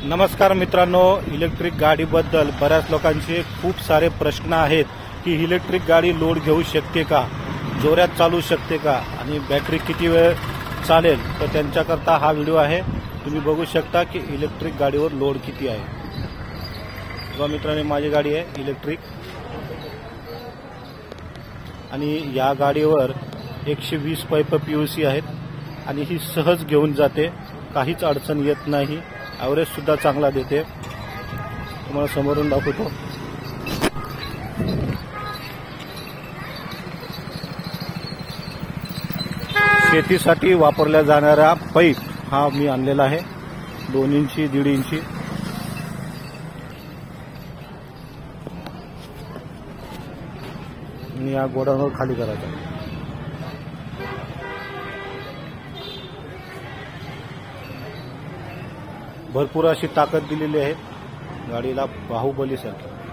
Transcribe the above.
नमस्कार मित्रांनो, इलेक्ट्रिक गाडीबद्दल बऱ्याच लोकांचे खूप सारे प्रश्न आहेत की इलेक्ट्रिक गाडी लोड घेऊ शकते का, जोरात चालू शकते का आणि बॅटरी किती वेळ चालेल. तर त्यांच्याकरता हा व्हिडिओ आहे. तुम्ही बघू शकता की इलेक्ट्रिक गाडीवर लोड किती आहे. बघा मित्रांनो, माझी गाडी आहे इलेक्ट्रिक आणि या गाडीवर 120 पाईप पीयूसी आहेत आणि ही सहज घेऊन जाते. काहीच अडचण येत नाही. ॲव्हरेज सुद्धा चांगला देते. तुम्हाला समोरून दाखवतो. शेतीसाठी वापरल्या जाणारा पाईप हा मी आणलेला आहे, 2 इंची 1.5 इंची. आणि या गोडाऊनवर खाली करायचा. भरपूर अशी ताकद दिलेली आहे गाडीला, बाहुबलीसारखी.